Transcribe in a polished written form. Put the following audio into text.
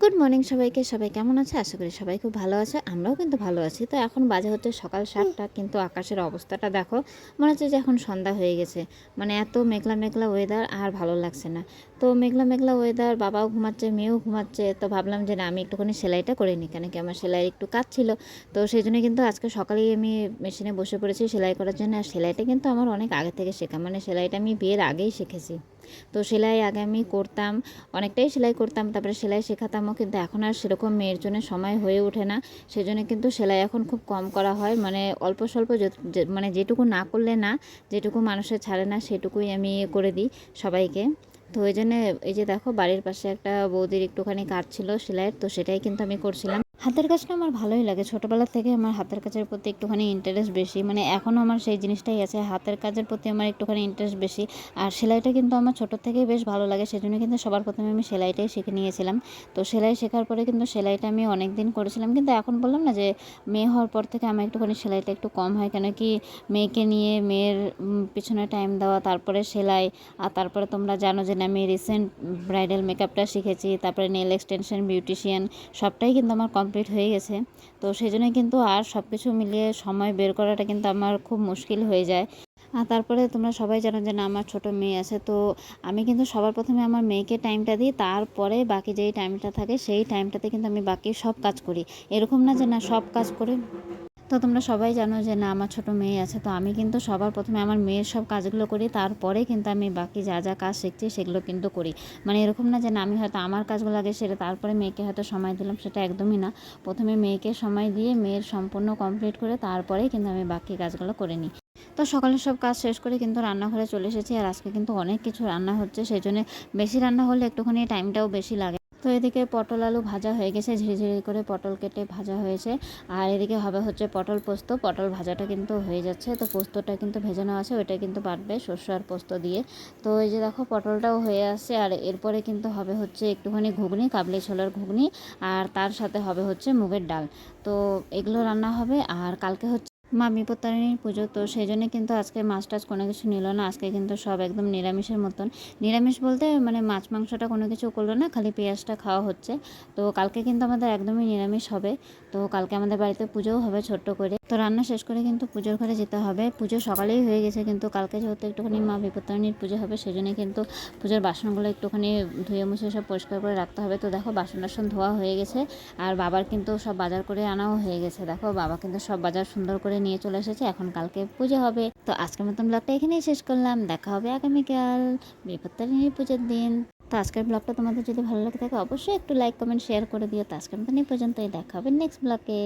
Good morning সবাইকে। সবাই কেমন আছে? আশা করি সবাই খুব ভালো আছে। আমরাও কিন্তু ভালো আছি। তো এখন বাজে হচ্ছে সকাল ৭টা, কিন্তু আকাশের অবস্থাটা দেখো, মনে হচ্ছে যে এখন সন্ধ্যা হয়ে গেছে। মানে এত মেঘলা মেঘলা ওয়েদার, আর ভালো লাগছে না। তো মেঘলা মেঘলা ওয়েদার, বাবাও ঘুমাচ্ছে, মেয়েও ঘুমাচ্ছে। তো ভাবলাম যে না, আমি একটুখানি সেলাইটা করে নিই, কেন কি আমার সেলাইয়ের একটু কাজ ছিল। তো সেই জন্য কিন্তু আজকে সকালেই আমি মেশিনে বসে পড়েছি সেলাই করার জন্য। আর সেলাইটা কিন্তু আমার অনেক আগে থেকে শেখা, মানে সেলাইটা আমি বিয়ের আগেই শিখেছি। তো সেলাই আগে আমি করতাম, অনেকটাই সেলাই করতাম, তারপরে সেলাই শেখাতামও, কিন্তু এখন আর সেরকম মেয়ের জন্য সময় হয়ে ওঠে না। সেজন্য কিন্তু সেলাই এখন খুব কম করা হয়, মানে অল্প স্বল্প মানে যেটুকু না করলে না, যেটুকু মানুষের ছাড়ে না সেটুকুই আমি করে দিই সবাইকে। তো ওই জন্যে এই যে দেখো, বাড়ির পাশে একটা বৌদির একটুখানি কাজ ছিল সেলাইয়ের, তো সেটাই কিন্তু আমি করছিলাম। হাতের কাজটা আমার ভালোই লাগে, ছোটোবেলা থেকে আমার হাতের কাজের প্রতি একটুখানি ইন্টারেস্ট বেশি, মানে এখনও আমার সেই জিনিসটাই আছে, হাতের কাজের প্রতি আমার একটুখানি ইন্টারেস্ট বেশি। আর সেলাইটা কিন্তু আমার ছোটো থেকেই বেশ ভালো লাগে, সেজন্য কিন্তু সবার প্রথমে আমি সেলাইটাই শিখে নিয়েছিলাম। তো সেলাই শেখার পরে কিন্তু সেলাইটা আমি অনেক দিন করেছিলাম, কিন্তু এখন বললাম না যে মেয়ে হওয়ার পর থেকে আমার একটুখানি সেলাইটা একটু কম হয়, কেন কি মেয়েকে নিয়ে মেয়ের পিছনে টাইম দেওয়া, তারপরে সেলাই, আর তারপরে তোমরা জানো যে আমি রিসেন্ট ব্রাইডাল মেকআপটা শিখেছি, তারপরে নেল এক্সটেনশন, বিউটিশিয়ান, সবটাই কিন্তু আমার কমপ্লিট হয়ে গেছে। তো সেই জন্যই কিন্তু আর সব কিছু মিলিয়ে সময় বের করাটা কিন্তু আমার খুব মুশকিল হয়ে যায়। আর তারপরে তোমরা সবাই জানো যে না, আমার ছোটো মেয়ে আছে, তো আমি কিন্তু সবার প্রথমে আমার মেয়েকে টাইমটা দিই, তারপরে বাকি যেই টাইমটা থাকে সেই টাইমটাতে কিন্তু আমি বাকি সব কাজ করি। এরকম না যে না সব কাজ করে। তো তোমরা সবাই জানো যে না, আমার ছোটো মেয়ে আছে, তো আমি কিন্তু সবার প্রথমে আমার মেয়ের সব কাজগুলো করি, তারপরে কিন্তু আমি বাকি যা যা কাজ শিখছি সেগুলো কিন্তু করি। মানে এরকম না যে না, আমি হয়তো আমার কাজগুলো আগে সেরে তারপরে মেয়েকে হয়তো সময় দিলাম, সেটা একদমই না। প্রথমে মেয়েকে সময় দিয়ে মেয়ের সম্পূর্ণ কমপ্লিট করে তারপরেই কিন্তু আমি বাকি কাজগুলো করে নিই। তো সকালের সব কাজ শেষ করে কিন্তু রান্নাঘরে চলে এসেছি, আর আজকে কিন্তু অনেক কিছু রান্না হচ্ছে, সেই জন্য বেশি রান্না হলে একটুখানি টাইমটাও বেশি লাগে। তো এদিকে পটল আলু ভাজা হয়ে গেছে, ঝিরিঝিরি করে পটল কেটে ভাজা হয়েছে। আর এদিকে হবে হচ্ছে পটল পোস্ত। পটল ভাজাটা কিন্তু হয়ে যাচ্ছে, তো পোস্তটা কিন্তু ভেজানো আছে, ওইটা কিন্তু বাটবে শস্য আর পোস্ত দিয়ে। তো এই যে দেখো, পটলটাও হয়ে আসছে, আর এরপরে কিন্তু হবে হচ্ছে একটুখানি ঘুগনি, কাবলি ছোলার ঘুগনি, আর তার সাথে হবে হচ্ছে মুগের ডাল। তো এগুলো রান্না হবে। আর কালকে হচ্ছে মা বিপত্তারিণীর পুজো, তো সেই জন্য কিন্তু আজকে মাছ টাছ কোনো কিছু নিল না, আজকে কিন্তু সব একদম নিরামিষের মতন। নিরামিষ বলতে মানে মাছ মাংসটা কোনো কিছু করলো না, খালি পেঁয়াজটা খাওয়া হচ্ছে। তো কালকে কিন্তু আমাদের একদমই নিরামিষ হবে। তো কালকে আমাদের বাড়িতে পুজোও হবে ছোট্ট করে। তো রান্না শেষ করে কিন্তু পুজোর ঘরে যেতে হবে। পুজো সকালেই হয়ে গেছে, কিন্তু কালকে যেহেতু একটুখানি মা বিপত্তারিণীর পুজো হবে, সেই জন্য কিন্তু পুজোর বাসনগুলো একটুখানি ধুয়ে মুছে সব পরিষ্কার করে রাখতে হবে। তো দেখো, বাসন টাসন ধোয়া হয়ে গেছে, আর বাবার কিন্তু সব বাজার করে আনাও হয়ে গেছে। দেখো, বাবা কিন্তু সব বাজার সুন্দর করে নিয়ে চলে এসেছে, এখন কালকে পুজো হবে। তো আজকের মতন ব্লগটা এখানেই শেষ করলাম, দেখা হবে আগামীকাল বিপত্তারিণীর পুজোর দিন। তো আজকের ব্লগটা তোমাদের যদি ভালো লাগে থাকে, অবশ্যই একটু লাইক কমেন্ট শেয়ার করে দিও। তো আজকের মতন এই পর্যন্তই, দেখা হবে নেক্সট ব্লগে।